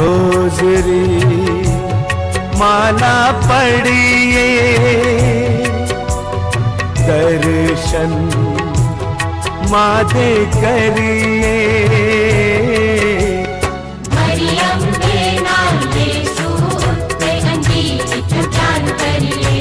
Rosary माला पढ़िए, दर्शन माँ दे करिए। मरियम के नाम यीशु उत्ते अंजीर प्रचार करिए।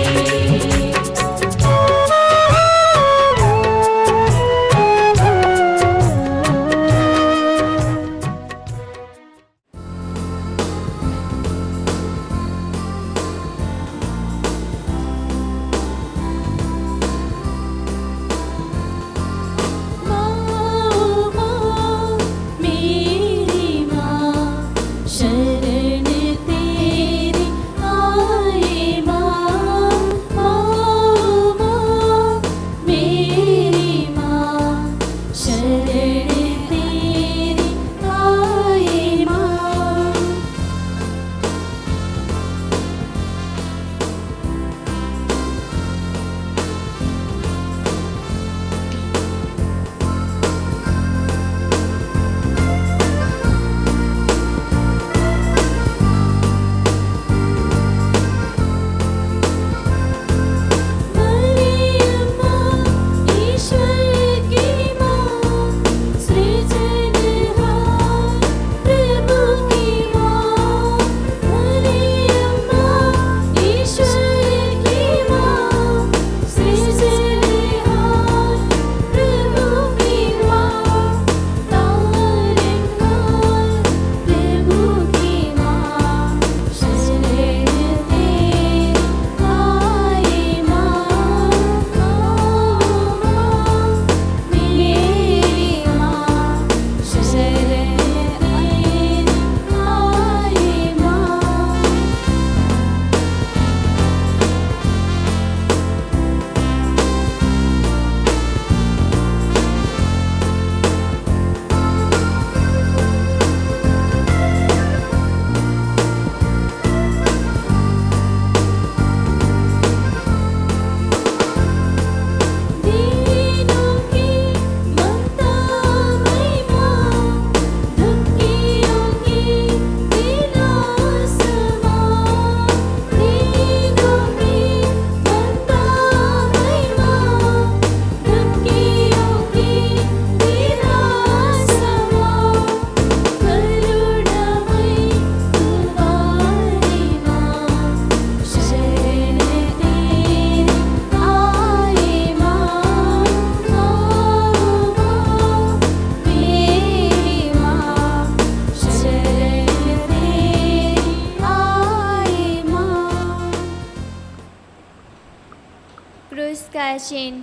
क्रूस का चिन्ह।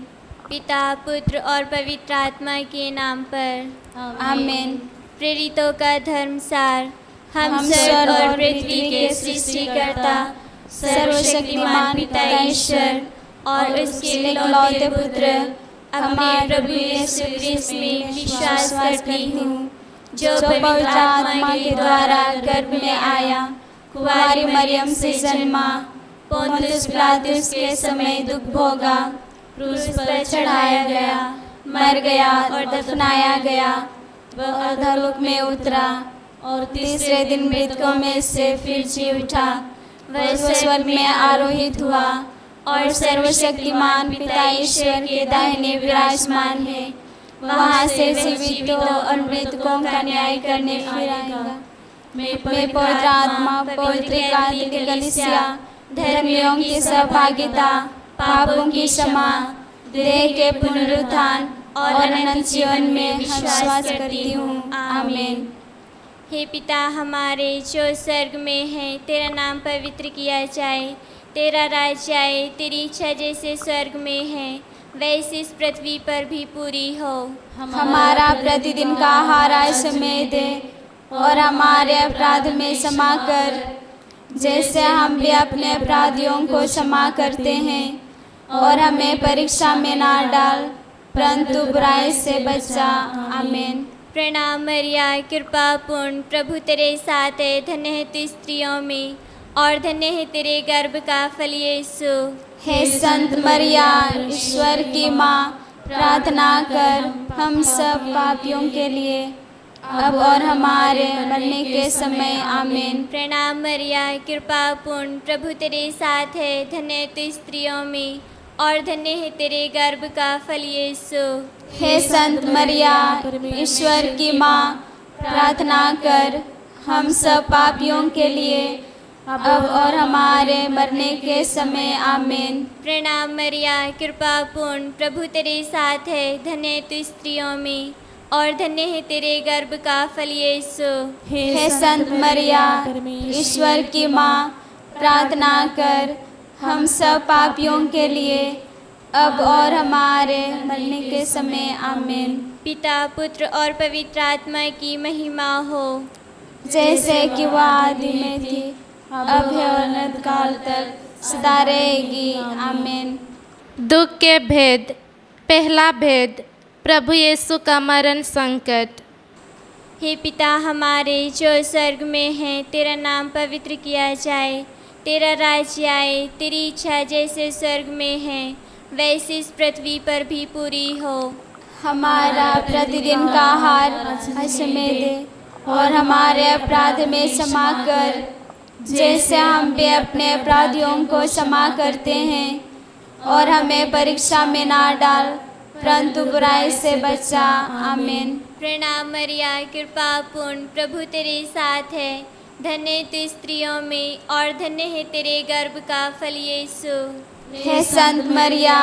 पिता, पुत्र और पवित्र आत्मा के नाम पर आमीन। प्रेरितों का धर्मसार। हम स्वर्ग और पृथ्वी के सृष्टिकर्ता सर्वशक्तिमान पिता ईश्वर और उसके इकलौते पुत्र अपने प्रभु यीशु क्रिस्त में विश्वास करती हूँ, जो पवित्र आत्मा के द्वारा गर्भ में आया, कुंवारी मरियम से जन्मा, पोंतियुस पिलातुस के समय दुख भोगा, क्रूस पर चढ़ाया गया, मर गया और दफनाया गया। वह अधोलोक में उतरा और तीसरे दिन मृतकों में से फिर जी उठा। वह स्वर्ग में आरोहित हुआ और सर्वशक्तिमान पिता ईश्वर के दाहिने विराजमान है। वहाँ से जीवितों और मृतकों का न्याय करने फिर आएगा। मैं पवित्र आत्मा, पवित्र कैथोलिक कलीसिया, धर्मियों की सहभागिता, पापों की क्षमा, देह के पुनरुत्थान और अनंत जीवन में विश्वास करती हूँ। आमीन। हे पिता हमारे जो स्वर्ग में है, तेरा नाम पवित्र किया जाए, तेरा राज्य आए, तेरी इच्छा जैसे स्वर्ग में है वैसे इस पृथ्वी पर भी पूरी हो। हमारा प्रतिदिन का आहार आज हमें दे और हमारे अपराध में क्षमा कर, जैसे हम भी अपने अपराधियों को क्षमा करते हैं, और हमें परीक्षा में ना डाल परंतु बुराई से बचा। आमीन। प्रणाम मरिया, कृपा पूर्ण, प्रभु तेरे साथ है, धन्य है तू स्त्रियों में और धन्य है तेरे गर्भ का फल यीशु। हे संत मरिया, ईश्वर की माँ, प्रार्थना कर हम सब पापियों के लिए अब और हमारे मरने के समय आमीन। प्रणाम मरिया, कृपा पूर्ण, प्रभु तेरे साथ है, धन्य तू स्त्रियों में और धन्य है तेरे गर्भ का फल यीशु। हे संत मरिया, ईश्वर की माँ, प्रार्थना कर हम सब पापियों के लिए अब और हमारे मरने के समय आमीन। प्रणाम मरिया, कृपा पूर्ण, प्रभु तेरे साथ है, धन्य तू स्त्रियों में और धन्य है तेरे गर्भ का फल यीशु। हे संत मरिया, ईश्वर की माँ, प्रार्थना कर हम सब पापियों के लिए अब और हमारे मरने के समय आमीन। पिता, पुत्र और पवित्र आत्मा की महिमा हो, जैसे कि वह आदि में थी, अब है और अनंत काल तक सदा रहेगी आमीन। दुख के भेद। पहला भेद, प्रभु यीशु का मरण संकट। हे पिता हमारे जो स्वर्ग में है, तेरा नाम पवित्र किया जाए, तेरा राज्य आए, तेरी इच्छा जैसे स्वर्ग में है वैसे इस पृथ्वी पर भी पूरी हो। हमारा प्रतिदिन का आहार आज हमें दे और हमारे अपराध में क्षमा कर, जैसे हम भी अपने अपराधियों को क्षमा करते हैं, और हमें परीक्षा में ना डाल परंतु बुराई से बचा आमीन। प्रणाम मरिया, कृपा पूर्ण, प्रभु तेरे साथ है, धन्य तू स्त्रियों में और धन्य है तेरे गर्भ का फल यीशु। हे संत मरिया,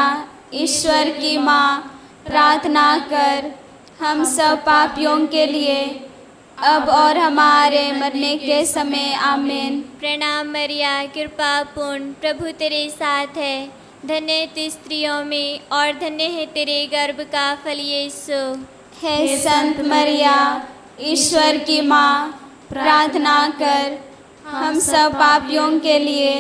ईश्वर की माँ, प्रार्थना कर हम सब पापियों के लिए अब और हमारे मरने के समय आमीन। प्रणाम मरिया, कृपा पूर्ण, प्रभु तेरे साथ है, धन्य तू स्त्रियों में और धन्य है तेरे गर्भ का फल यीशु। हे संत मरिया, ईश्वर की माँ, प्रार्थना कर हम सब पापियों के लिए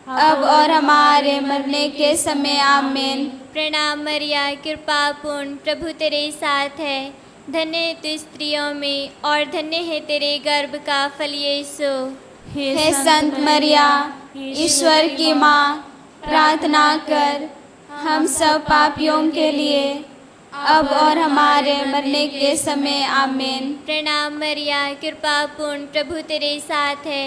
अब और हमारे मरने के समय आमीन। प्रणाम मरिया, कृपा पूर्ण, प्रभु तेरे साथ है, धन्य तू स्त्रियों में और धन्य है तेरे गर्भ का फल यीशु। हे संत मरिया, ईश्वर की माँ, प्रार्थना कर हम सब पापियों के लिए अब और हमारे मरने के समय आमीन। प्रणाम मरिया, कृपा पूर्ण, प्रभु तेरे साथ है,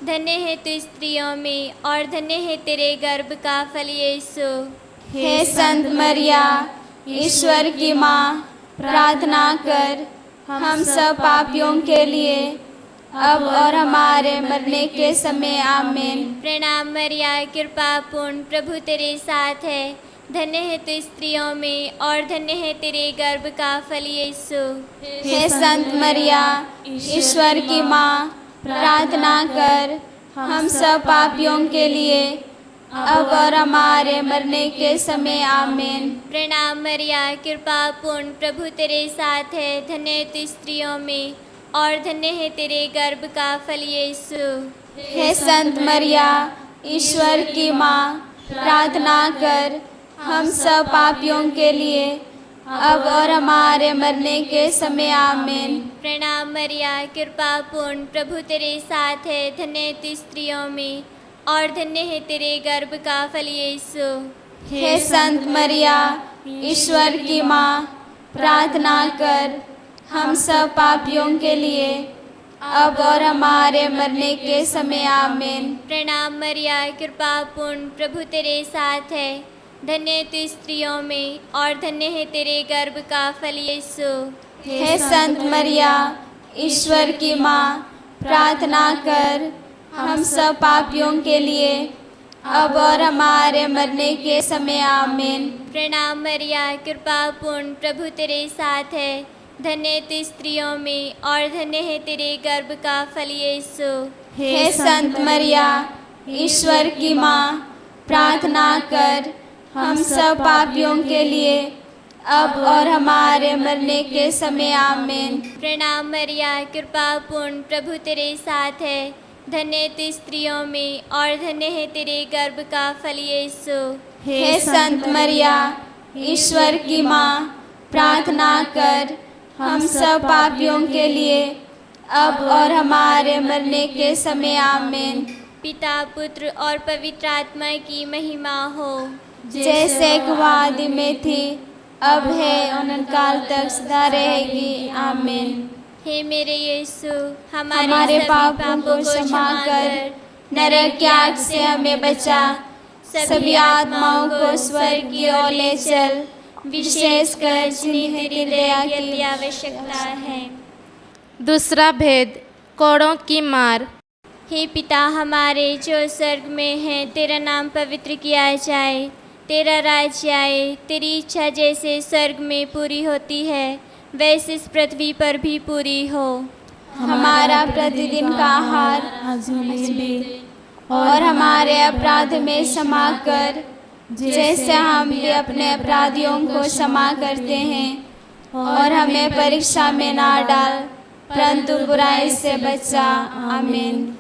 धन्य है तू स्त्रियों में और धन्य है तेरे गर्भ का फल यीशु। हे संत मरिया, ईश्वर की माँ, प्रार्थना कर हम सब पापियों के लिए अब और हमारे मरने के समय आमीन। प्रणाम मरिया, कृपा पूर्ण, प्रभु तेरे साथ है, धन्य है तू स्त्रियों में और धन्य है तेरे गर्भ का फल यीशु। हे संत मरिया, ईश्वर की माँ, प्रार्थना कर हम सब पापियों के लिए अब और हमारे मरने के समय आमीन। प्रणाम मरिया, कृपा पूर्ण, प्रभु तेरे साथ है, धन्य तू स्त्रियों में और धन्य है तेरे गर्भ का फल यीशु। हे संत मरिया, ईश्वर की माँ, प्रार्थना कर हम सब पापियों के लिए अब और हमारे मरने के समय आमीन। प्रणाम मरिया, कृपा पूर्ण, प्रभु तेरे साथ है, धन्य तू स्त्रियों में और धन्य है तेरे गर्भ का फल यीशु। हे संत मरिया, ईश्वर की माँ, प्रार्थना कर हम सब पापियों के लिए अब और हमारे मरने के समय आमीन। प्रणाम मरिया, कृपा पूर्ण, प्रभु तेरे साथ है, धन्य तू स्त्रियों में और धन्य है तेरे गर्भ का फल यीशु। हे संत मरिया, ईश्वर की माँ, प्रार्थना कर हम सब पापियों के लिए अब और हमारे मरने के समय आमीन। प्रणाम मरिया, कृपा पूर्ण, प्रभु तेरे साथ है, धन्य तू स्त्रियों में और धन्य है तेरे गर्भ का फल यीशु। हे संत मरिया, ईश्वर की माँ, प्रार्थना कर हम सब पापियों के लिए अब और हमारे मरने के समय आमीन। प्रणाम मरिया, कृपा पूर्ण, प्रभु तेरे साथ है, धन्य तू स्त्रियों में और धन्य है तेरे गर्भ का फल यीशु। हे संत मरिया, ईश्वर की माँ, प्रार्थना कर हम सब पापियों के लिए अब और हमारे मरने के समय आमीन। पिता, पुत्र और पवित्र आत्मा की महिमा हो, जैसे कि आदि में थी, अब है, अनंत काल तक सदा रहेगी आमीन। हे मेरे यीशु, हमारे पापों को क्षमा कर नरक की आग से हमें बचा, सभी आत्माओं को स्वर्ग की ओर ले चल, विशेषकर जिन्हें तेरी दया की आवश्यकता है। दूसरा भेद, कोड़ों की मार। हे पिता हमारे जो स्वर्ग में है, तेरा नाम पवित्र किया जाए, तेरा राज्य आए, तेरी इच्छा जैसे स्वर्ग में पूरी होती है वैसे इस पृथ्वी पर भी पूरी हो। हमारा प्रतिदिन का आहार आज हमें दे, और हमारे अपराध में क्षमा कर, जैसे हम भी अपने अपराधियों को क्षमा करते हैं, और हमें परीक्षा में ना डाल, परंतु बुराई से बचा। आमीन।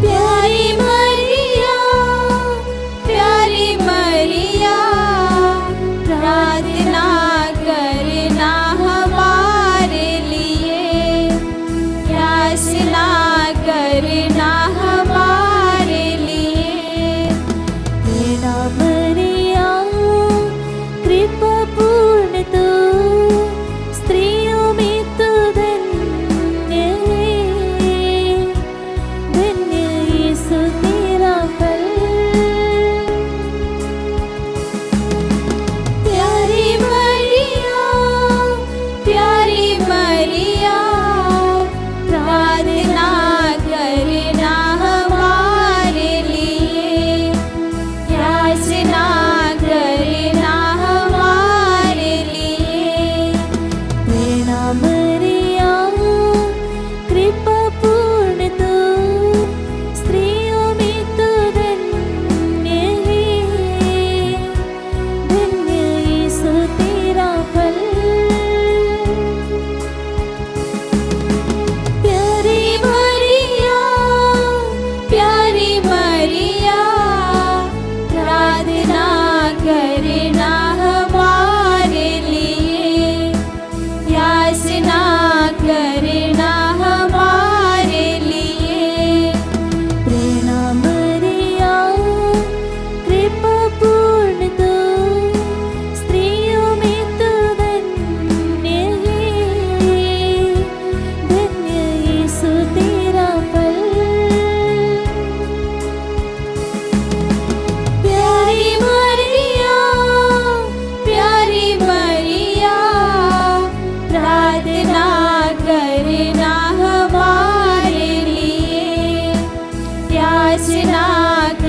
प्यारी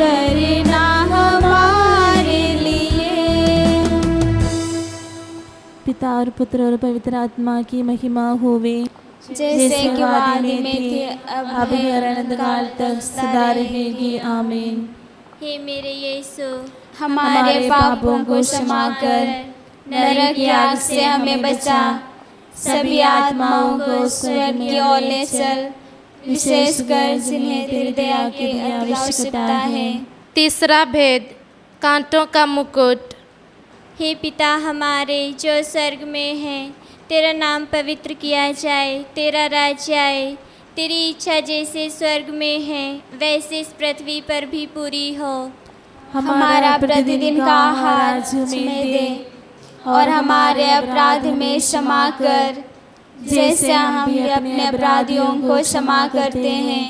करना हमारे लिए। पिता और पुत्र और पवित्र आत्मा की महिमा होवे, जैसे कि आदि में थी अब है और अनंत काल तक सदा रहेगी। आमीन। हे मेरे यीशु, हमारे पापों को क्षमा कर नरक की आग से हमें बचा, सभी आत्माओं को स्वर्ग की ओर ले चल, विशेषकर जिन्हें तेरी दया की आवश्यकता है। तीसरा भेद, कांटों का मुकुट। हे पिता हमारे जो स्वर्ग में है, तेरा नाम पवित्र किया जाए, तेरा राज्य आए, तेरी इच्छा जैसे स्वर्ग में है वैसे इस पृथ्वी पर भी पूरी हो। हमारा प्रतिदिन का आहार हमें दे और हमारे अपराध में क्षमा कर, जैसे हम भी अपने अपराधियों को क्षमा करते हैं,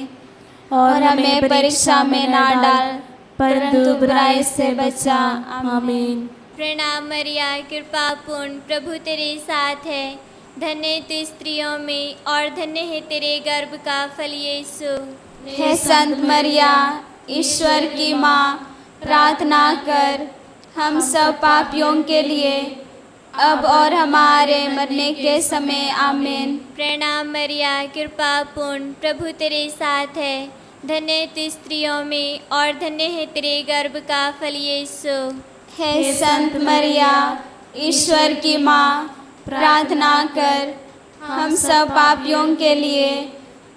और हमें परीक्षा में ना डाल परंतु बुराई से बचा। आमीन। प्रणाम मरिया, कृपा पूर्ण, प्रभु तेरे साथ है, धन्य तू स्त्रियों में और धन्य है तेरे गर्भ का फल यीशु। हे संत मरिया, ईश्वर की माँ, प्रार्थना कर हम सब पापियों के लिए अब और हमारे मरने के समय। आमीन। प्रणाम मरिया, कृपा पूर्ण, प्रभु तेरे साथ है, धन्य तू स्त्रियों में और धन्य है तेरे गर्भ का फल यीशु। हे संत मरिया, ईश्वर की माँ, प्रार्थना कर हम सब पापियों के लिए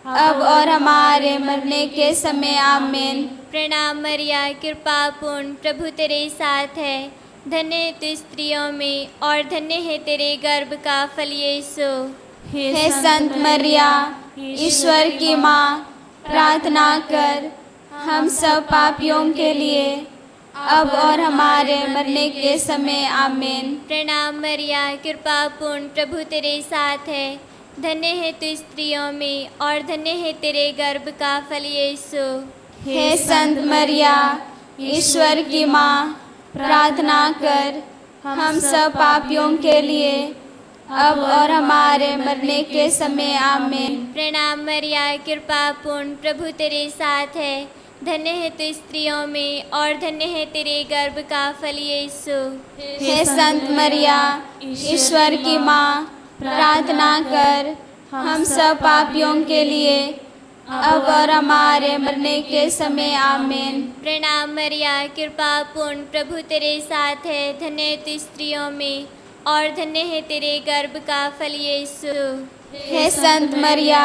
अब और हमारे मरने के समय। आमीन। प्रणाम मरिया, कृपा पूर्ण, प्रभु तेरे साथ है, धन्य तू स्त्रियों में और धन्य है तेरे गर्भ का फल यीशु। हे संत मरिया, ईश्वर की माँ, प्रार्थना कर हम सब पापियों के लिए अब और हमारे मरने के समय। आमीन। प्रणाम मरिया, कृपा पूर्ण, प्रभु तेरे साथ है, धन्य है तू स्त्रियों में और धन्य है तेरे गर्भ का फल यीशु। हे संत मरिया, ईश्वर की माँ, प्रार्थना कर हम सब पापियों के लिए अब और हमारे मरने के समय। आमीन। प्रणाम मरिया, कृपा पूर्ण, प्रभु तेरे साथ है, धन्य है तू स्त्रियों में और धन्य है तेरे गर्भ का फल यीशु। हे संत मरिया, ईश्वर की माँ, प्रार्थना कर हम सब पापियों के लिए अब और हमारे मरने के समय। आमीन। प्रणाम मरिया, कृपा पूर्ण, प्रभु तेरे साथ है, धन्य तू स्त्रियों में और धन्य है तेरे गर्भ का फल यीशु। हे संत मरिया,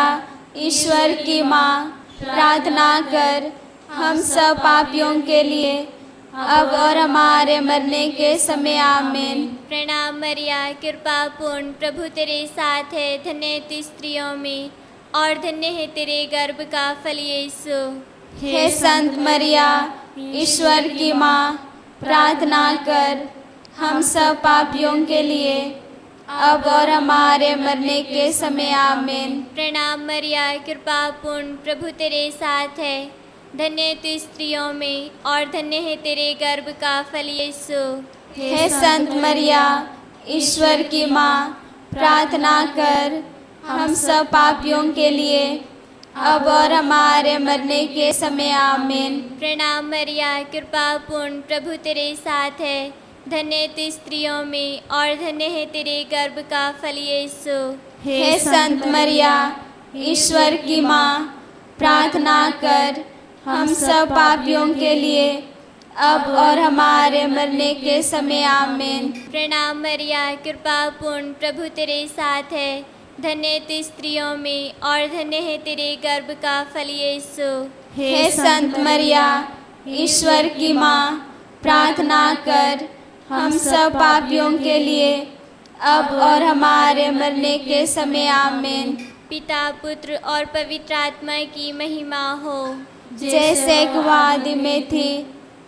ईश्वर की माँ, प्रार्थना कर हम सब पापियों के लिए अब और हमारे मरने के समय। आमीन। प्रणाम मरिया, कृपा पूर्ण, प्रभु तेरे साथ है, धन्य तू स्त्रियों में और धन्य है तेरे गर्भ का फल यीशु। हे संत मरिया, ईश्वर की माँ, प्रार्थना कर हम सब पापियों के लिए अब और हमारे मरने के समय। आमीन। प्रणाम मरिया, कृपा पूर्ण, प्रभु तेरे साथ है, धन्य तू स्त्रियों में और धन्य है तेरे गर्भ का फल यीशु। हे संत मरिया, ईश्वर की माँ, प्रार्थना कर हम सब पापियों के लिए अब और हमारे मरने के समय। आमीन। प्रणाम मरिया, कृपा पूर्ण, प्रभु तेरे साथ है, धन्य तू स्त्रियों में और धन्य है तेरे गर्भ का फल यीशु। हे संत मरिया, ईश्वर की माँ, प्रार्थना कर हम सब पापियों के लिए अब और हमारे मरने के समय। आमीन। प्रणाम मरिया, कृपा पूर्ण, प्रभु तेरे साथ है, धन्य तू स्त्रियों में और धन्य है तेरे गर्भ का फल यीशु। हे संत मरिया, ईश्वर की माँ, प्रार्थना कर हम सब पापियों के लिए अब और हमारे मरने के समय। आमीन। पिता, पुत्र और पवित्र आत्मा की महिमा हो, जैसे कि आदि में थी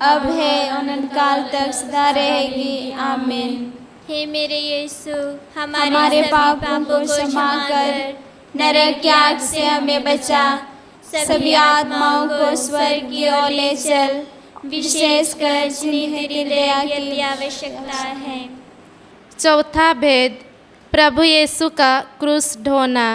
अब है अनंत काल तक सदा रहेगी। आमीन। हे मेरे यीशु, हमारे पापों को क्षमा कर नरक की आग से हमें बचा, सभी आत्माओं को स्वर्ग की ओर ले चल, विशेषकर जिन्हें तेरी दया की आवश्यकता है। चौथा भेद, प्रभु यीशु का क्रूस ढोना।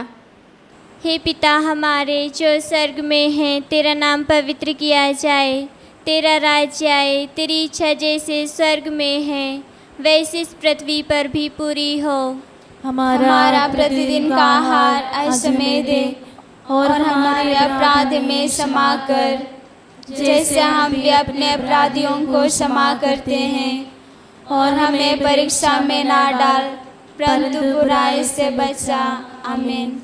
हे पिता हमारे जो स्वर्ग में है, तेरा नाम पवित्र किया जाए, तेरा राज्य आए, तेरी इच्छा जैसे स्वर्ग में है वैसे इस पृथ्वी पर भी पूरी हो। हमारा प्रतिदिन का आहार आज हमें दे और हमारे अपराध में क्षमा कर, जैसे हम भी अपने अपराधियों को क्षमा करते हैं, और हमें परीक्षा में ना डाल परंतु बुराई से बचा। आमीन।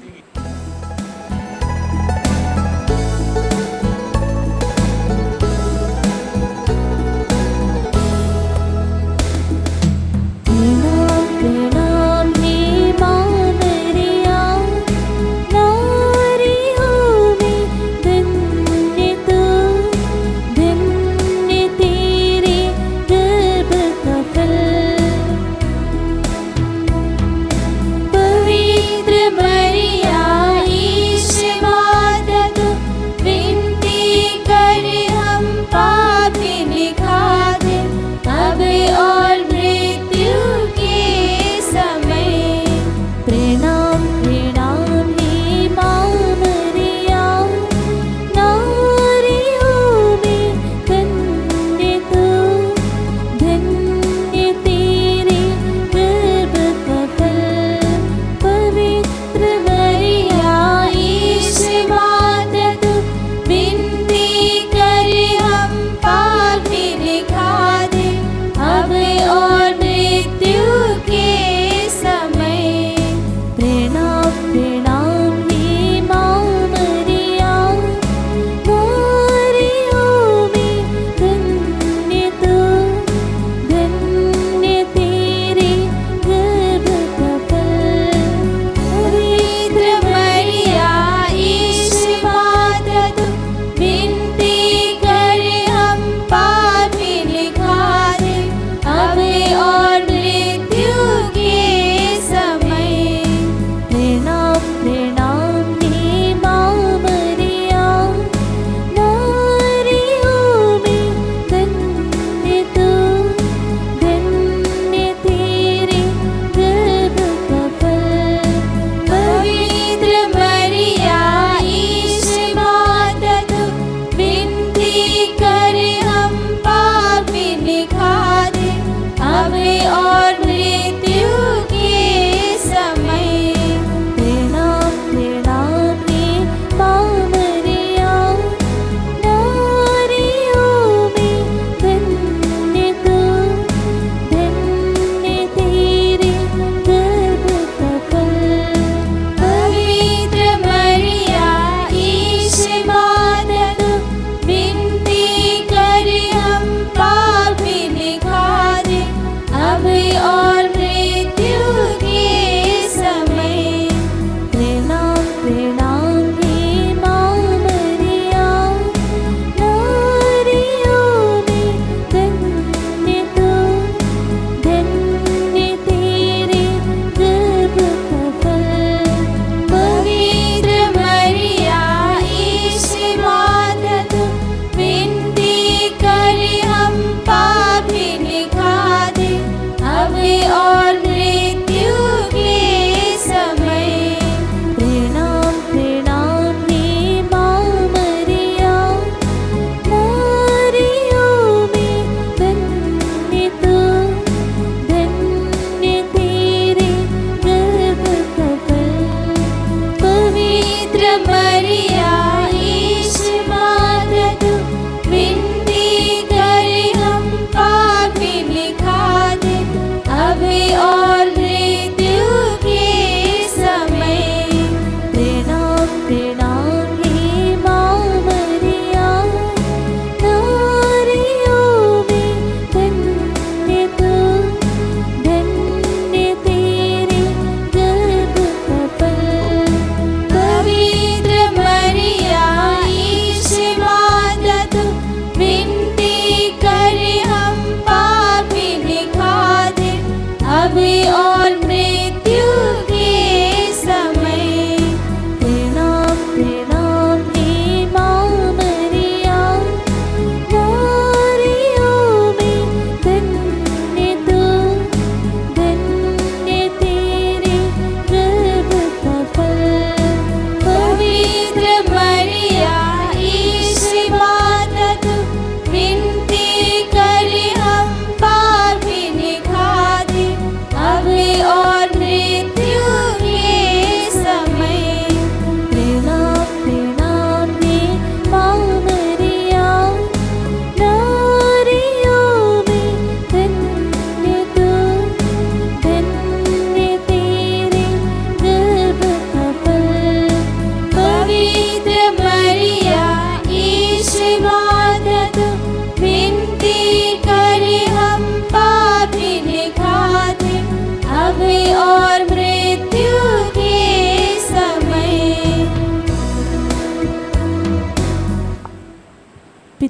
प्रणाम हे मानरिया, नारियों में धन्य तू, धन्य तेरे गर्भ का फल। पवित्र मरियम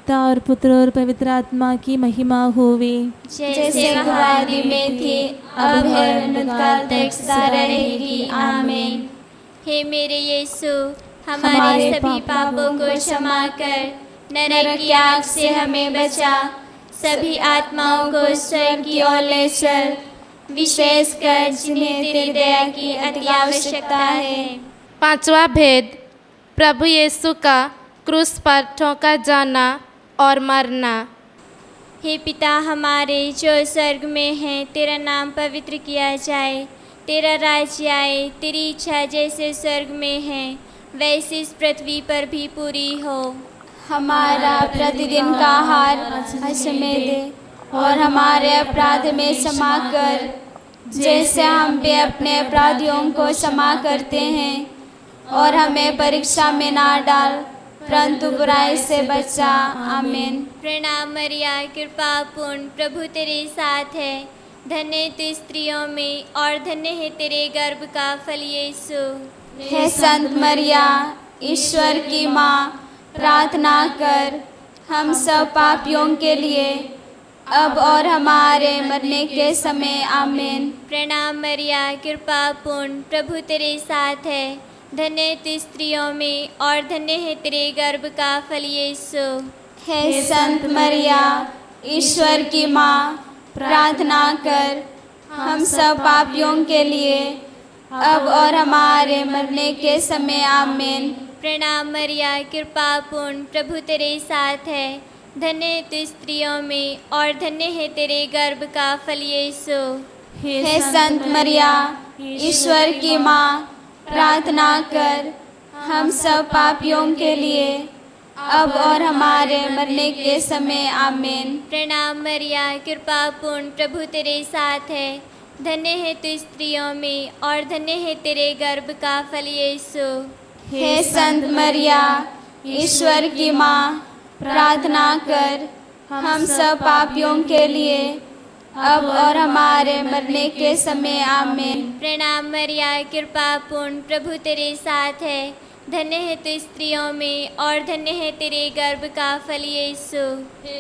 पिता और पुत्र और पवित्र आत्मा की महिमा होवे, जैसे आदि में थी, अब है, अनंतकाल तक सदा रहेगी। आमीन। हे मेरे यीशु, हमारे सभी पापों को क्षमा कर नरक की आग से हमें बचा, सभी आत्माओं को स्वर्ग की ओर ले चल, विशेषकर जिन्हें तेरी दया की अति आवश्यकता है। पांचवा भेद, प्रभु यीशु का क्रूस पर ठोका जाना और मरना। हे पिता हमारे जो स्वर्ग में है, तेरा नाम पवित्र किया जाए, तेरा राज्य आए, तेरी इच्छा जैसे स्वर्ग में है वैसे इस पृथ्वी पर भी पूरी हो। हमारा प्रतिदिन का आहार आज हमें दे, और हमारे अपराध में क्षमा कर, जैसे हम भी अपने अपराधियों को क्षमा करते हैं, और हमें परीक्षा में ना डाल, परंतु बुराई से बचा। आमीन। प्रणाम मरिया, कृपा पूर्ण, प्रभु तेरे साथ है, धन्य तू स्त्रियों में और धन्य है तेरे गर्भ का फल यीशु। हे संत मरिया, ईश्वर की माँ, प्रार्थना कर हम सब पापियों के लिए, अब और हमारे मरने के समय। आमीन। प्रणाम मरिया, कृपा पूर्ण, प्रभु तेरे साथ है, धन्य तू स्त्रियों में और धन्य है तेरे गर्भ का फल यीशु। हे संत मरिया, ईश्वर की माँ, प्रार्थना कर हम सब पापियों के लिए, अब और हमारे मरने के समय। आमीन। प्रणाम मरिया, कृपा पूर्ण, प्रभु तेरे साथ है, धन्य तू स्त्रियों में और धन्य है तेरे गर्भ का फल यीशु। हे संत मरिया, ईश्वर की माँ, प्रार्थना कर हम सब पापियों के लिए, अब और हमारे मरने के समय। आमीन। प्रणाम मरिया, कृपा पूर्ण, प्रभु तेरे साथ है, धन्य है तू स्त्रियों में और धन्य है तेरे गर्भ का फल यीशु। हे संत मरिया, ईश्वर की माँ, प्रार्थना कर हम सब पापियों के लिए, अब और हमारे मरने के समय। आमीन। प्रणाम मरिया, कृपा पूर्ण, प्रभु तेरे साथ है, धन्य है तू स्त्रियों में और धन्य है तेरे गर्भ का फल यीशु।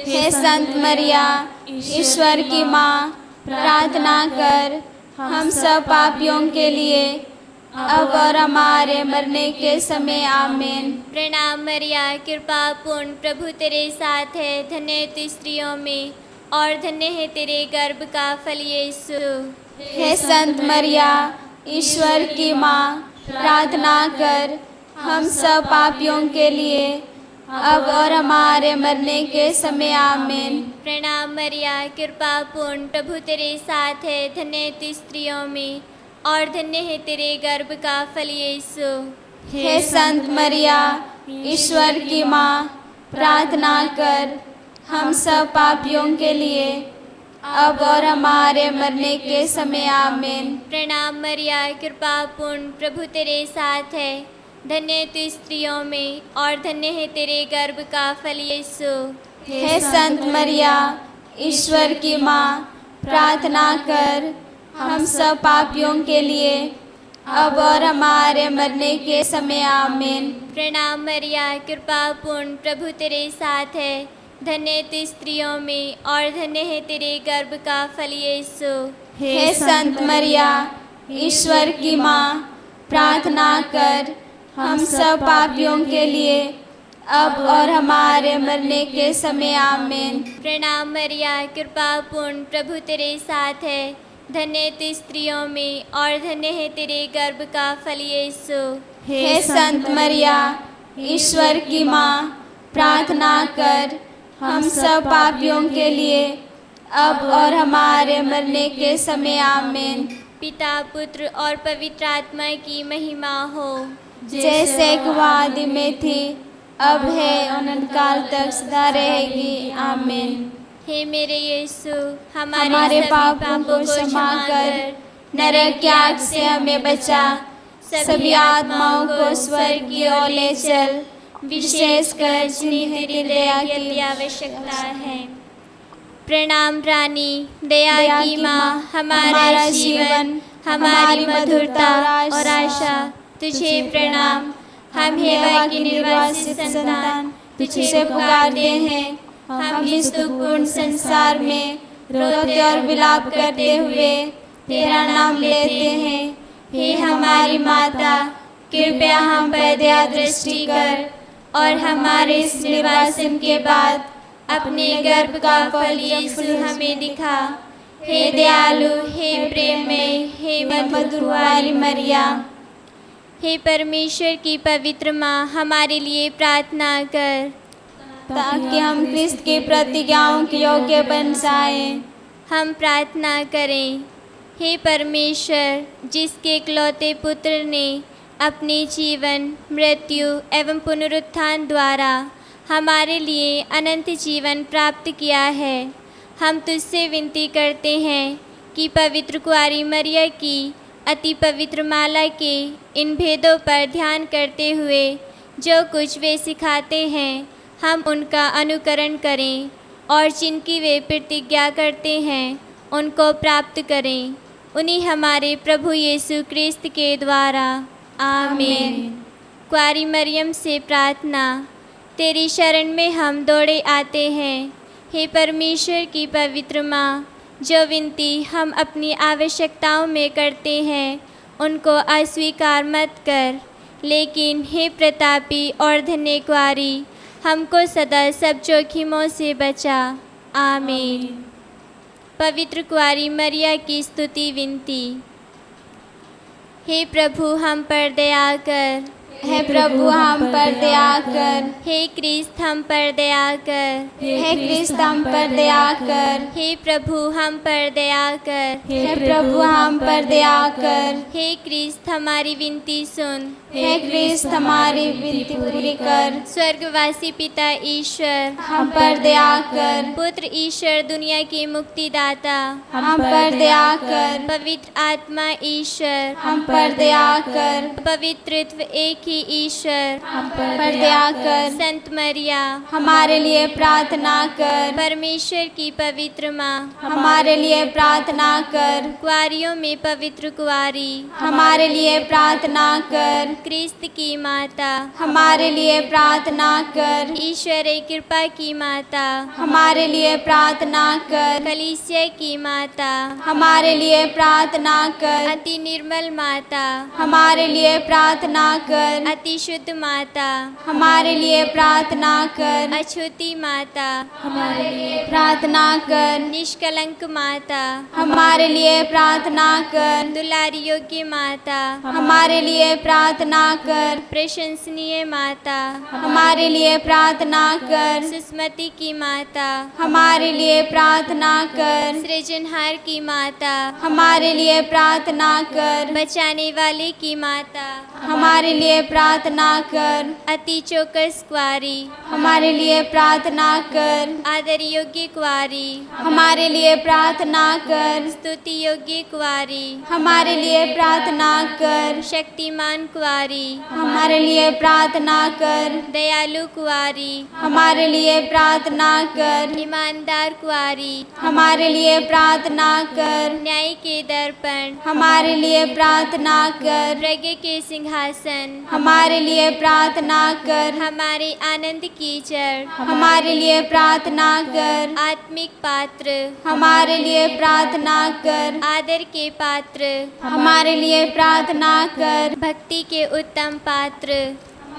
हे संत मरिया, ईश्वर की माँ, प्रार्थना कर हम सब पापियों के लिए, अब और हमारे मरने के समय। आमीन। प्रणाम मरिया, कृपा पूर्ण, प्रभु तेरे साथ है, धन्य तू स्त्रियों में और धन्य है तेरे गर्भ का फल यीशु। हे संत मरिया, ईश्वर की माँ, प्रार्थना कर हम सब पापियों के लिए, अब और हमारे मरने के समय। आमीन। प्रणाम मरिया, कृपा पूर्ण, प्रभु तेरे साथ है, धन्य तू स्त्रियों में और धन्य है तेरे गर्भ का फल यीशु। हे संत मरिया, ईश्वर की माँ, प्रार्थना कर हम सब पापियों के लिए, अब और हमारे मरने के समय। आमीन। प्रणाम मरिया, कृपा पूर्ण, प्रभु तेरे साथ है, धन्य तू स्त्रियों में और धन्य है तेरे गर्भ का फल यीशु। हे संत मरिया, ईश्वर की माँ, प्रार्थना कर हम सब पापियों के लिए, अब और हमारे मरने के समय। आमीन। प्रणाम मरिया, कृपा पूर्ण, प्रभु तेरे साथ है, धन्य तू स्त्रियों में और धन्य है तेरे गर्भ का फल यीशु। हे संत मरिया, ईश्वर की माँ, प्रार्थना कर हम सब पापियों के लिए, अब और हमारे मरने के समय। आमीन। प्रणाम मरिया, कृपा पूर्ण, प्रभु तेरे साथ है, धन्य तू स्त्रियों में और धन्य है तेरे गर्भ का फल यीशु। हे संत मरिया, ईश्वर की माँ, प्रार्थना कर हम सब पापियों के लिए, अब और हमारे मरने के समय। आमीन। पिता, पुत्र और पवित्र आत्मा की महिमा हो, जैसे आदि में थी, अब है, अनंतकाल तक सदा रहेगी। आमीन। हे मेरे यीशु, हमारे हमारे सभी पापों को क्षमा कर, नरक की आग से हमें बचा, सभी आत्माओं को स्वर्ग की ओर ले चल, विशेषकर जिन्हें तेरी दया की आवश्यकता है। प्रणाम रानी, दया की माँ, हमारा जीवन, हमारी मधुरता और आशा, तुझे प्रणाम। हम हेवा की निर्वासित संतान, तुझसे पुकारते हैं। हम इस दुखपूर्ण संसार में रोते और विलाप करते हुए तेरा नाम लेते हैं। हे हमारी माता, कृपया हम पर दया दृष्टि कर और हमारे इस निर्वासन के बाद अपने गर्भ का फल यीशु हमें दिखा। हे दयालु, हे प्रेममय, हे मधुर कुंवारी मरिया, हे परमेश्वर की पवित्र माँ, हमारे लिए प्रार्थना कर, ताकि हम क्रिस्त की प्रतिज्ञाओं के योग्य बन जाएं। हम प्रार्थना करें। हे परमेश्वर, जिसके इकलौते पुत्र ने अपने जीवन, मृत्यु एवं पुनरुत्थान द्वारा हमारे लिए अनंत जीवन प्राप्त किया है, हम तुझसे विनती करते हैं कि पवित्र कुंवारी मरिया की अति पवित्र माला के इन भेदों पर ध्यान करते हुए जो कुछ वे सिखाते हैं, हम उनका अनुकरण करें और जिनकी वे प्रतिज्ञा करते हैं उनको प्राप्त करें। उन्हीं हमारे प्रभु यीशु क्रिस्त के द्वारा, आमीन। कुंवारी मरियम से प्रार्थना। तेरी शरण में हम दौड़े आते हैं। हे परमेश्वर की पवित्र माँ, जो विनती हम अपनी आवश्यकताओं में करते हैं उनको अस्वीकार मत कर, लेकिन हे प्रतापी और धन्य कुंवारी, हमको सदा सब जोखिमों से बचा। आमीन। पवित्र कुंवारी मरिया की स्तुति विनती। हे प्रभु, हम पर दया कर। हे प्रभु, हम पर दया कर। हे क्रिस्त, हम पर दया कर। हे क्रिस्त, हम पर दया कर। हे प्रभु, हम पर दया कर। हे प्रभु, हम पर दया कर। हे क्रिस्त, हमारी विनती सुन। हे क्रिस्त, हमारी विनती पूरी कर। स्वर्गवासी पिता ईश्वर, हम पर दया कर। पुत्र ईश्वर, दुनिया के मुक्तिदाता, हम पर दया कर। पवित्र आत्मा ईश्वर, हम पर दया कर। पवित्रत्व एक ही ईश्वर, हम पर दया कर। संत मरिया, हमारे लिए प्रार्थना कर। परमेश्वर की पवित्र माँ, हमारे लिए प्रार्थना कर। कुंवारियों में पवित्र कुंवारी, हमारे लिए प्रार्थना कर। क्रिस्त की माता, हमारे लिए प्रार्थना कर। ईश्वर कृपा की माता, हमारे लिए प्रार्थना कर। कलीसिया की माता, हमारे लिए प्रार्थना कर। अति निर्मल माता, हमारे लिए प्रार्थना कर। अति शुद्ध माता, हमारे लिए प्रार्थना कर। अछूती माता, हमारे लिए प्रार्थना कर। निष्कलंक माता, हमारे लिए प्रार्थना कर। दुलारी योग्य माता, हमारे लिए प्रार्थना कर। प्रशंसनीय माता, हमारे लिए प्रार्थना कर। सुस्मति की माता, हमारे लिए प्रार्थना कर। सृजनहार की माता, हमारे लिए प्रार्थना कर। बचाने वाले की माता, हमारे लिए प्रार्थना कर। अति चौकस कुंवारी, हमारे लिए प्रार्थना कर। आदर योग्य कुंवारी, हमारे लिए प्रार्थना कर। स्तुति योग्य कुंवारी, हमारे लिए प्रार्थना कर। शक्तिमान कुंवारी, हमारे लिए प्रार्थना कर। दयालु कुंवारी, हमारे लिए प्रार्थना कर। ईमानदार कुंवारी, हमारे लिए प्रार्थना कर। न्याय के दर्पण, हमारे लिए प्रार्थना कर। प्रज्ञा के सिंहासन, हमारे लिए प्रार्थना कर। हमारे आनंद की जड़, हमारे लिए प्रार्थना कर। आत्मिक पात्र, हमारे लिए प्रार्थना कर। आदर के पात्र, हमारे लिए प्रार्थना कर। भक्ति के उत्तम पात्र,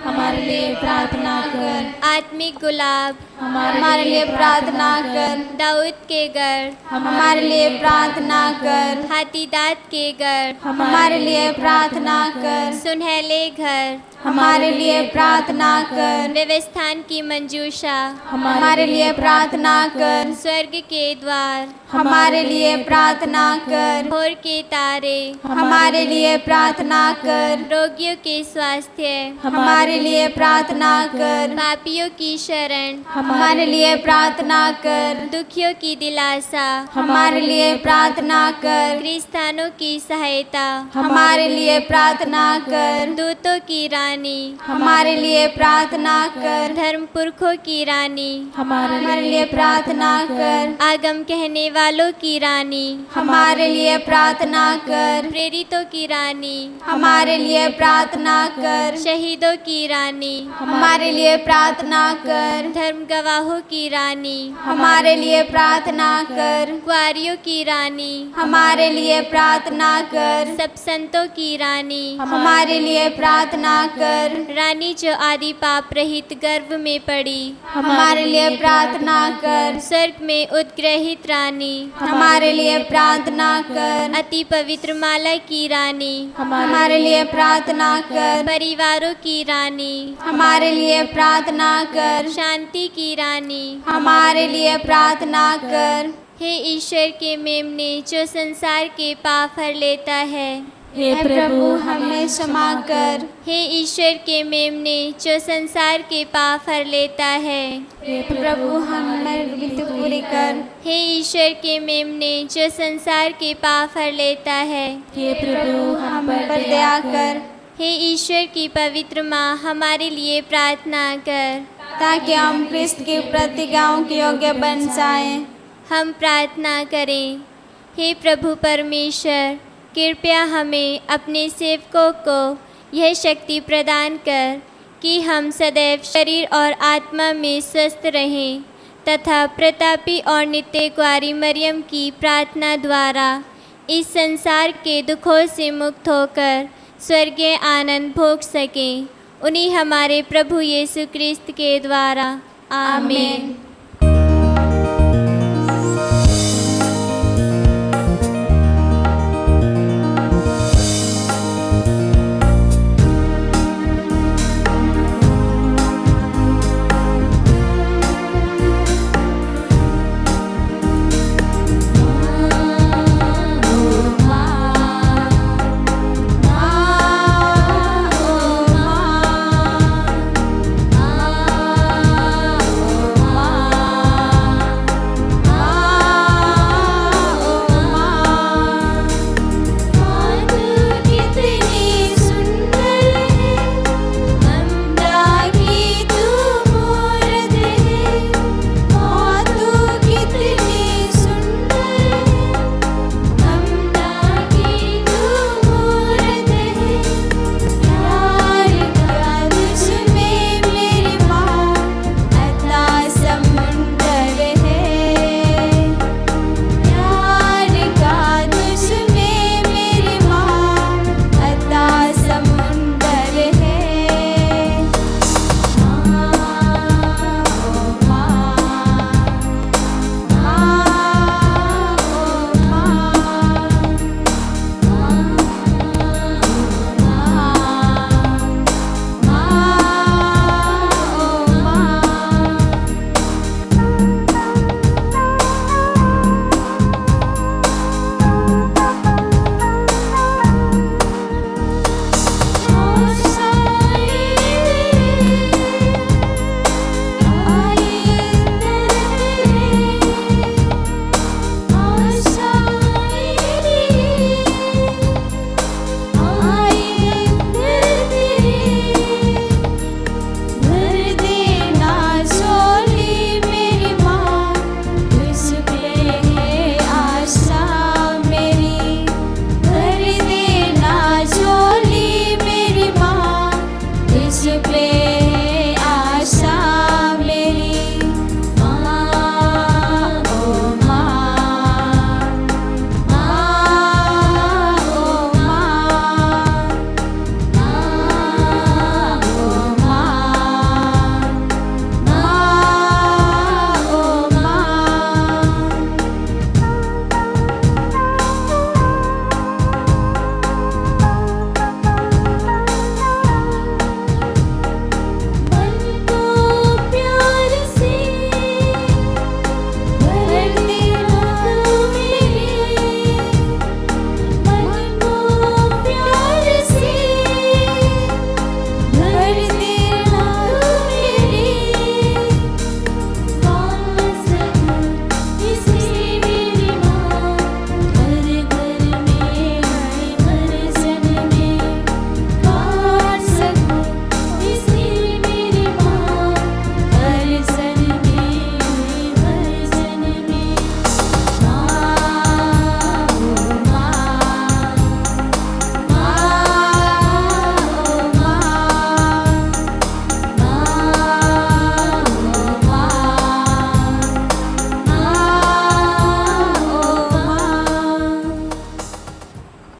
हमारे लिए प्रार्थना कर। आत्मिक गुलाब, हमारे लिए प्रार्थना कर। दाऊद के गढ़, हमारे लिए प्रार्थना कर। हाथी दांत के गढ़, हमारे लिए प्रार्थना कर। सुनहले घर, हमारे लिए प्रार्थना कर। व्यवस्थान की मंजूषा, हमारे लिए प्रार्थना कर। स्वर्ग के द्वार, हमारे लिए प्रार्थना कर। भोर के तारे, हमारे लिए प्रार्थना कर। रोगियों के स्वास्थ्य, हमारे लिए प्रार्थना कर। पापियों की शरण, हमारे लिए प्रार्थना कर। दुखियों की दिलासा, हमारे लिए प्रार्थना कर। क्रिस्तानों की सहायता, हमारे लिए प्रार्थना कर। दूतों की रानी, हमारे लिए प्रार्थना कर। धर्म पुरखों की रानी, हमारे लिए प्रार्थना कर। आगम कहने वालों की रानी, हमारे लिए प्रार्थना कर। प्रेरितों की रानी, हमारे लिए प्रार्थना कर। शहीदों की रानी, हमारे लिए प्रार्थना कर। धर्म गवाहों की रानी, हमारे लिए प्रार्थना कर। कुआरियों की रानी, हमारे लिए प्रार्थना कर। सब संतों की रानी, हमारे लिए प्रार्थना कर। रानी जो आदि पाप रहित गर्भ में पड़ी, हमारे लिए प्रार्थना कर। स्वर्ग में उद्ग्रहित रानी, हमारे लिए प्रार्थना कर। अति पवित्र माला की रानी, हमारे लिए प्रार्थना कर। परिवारों की रानी, हमारे लिए प्रार्थना कर। शांति की रानी, हमारे लिए प्रार्थना कर। हे ईश्वर के मेमने जो संसार के पाप हर लेता है, हे प्रभु हमें क्षमा कर। हे ईश्वर के मेमने जो संसार के पाप हर लेता है, प्रभु हमारी विनती पूरी कर। हे ईश्वर के मेमने जो संसार के पाप हर लेता है, हे प्रभु हम पर दया कर। हे ईश्वर की पवित्र माँ हमारे लिए प्रार्थना कर, ताकि हम क्रिस्त की प्रतिज्ञाओं के योग्य बन जाएं। हम प्रार्थना करें। हे प्रभु परमेश्वर, कृपया हमें अपने सेवकों को यह शक्ति प्रदान कर कि हम सदैव शरीर और आत्मा में स्वस्थ रहें तथा प्रतापी और नित्य कुआरी मरियम की प्रार्थना द्वारा इस संसार के दुखों से मुक्त होकर स्वर्गीय आनंद भोग सकें। उन्हीं हमारे प्रभु यीशु क्रिस्त के द्वारा, आमीन।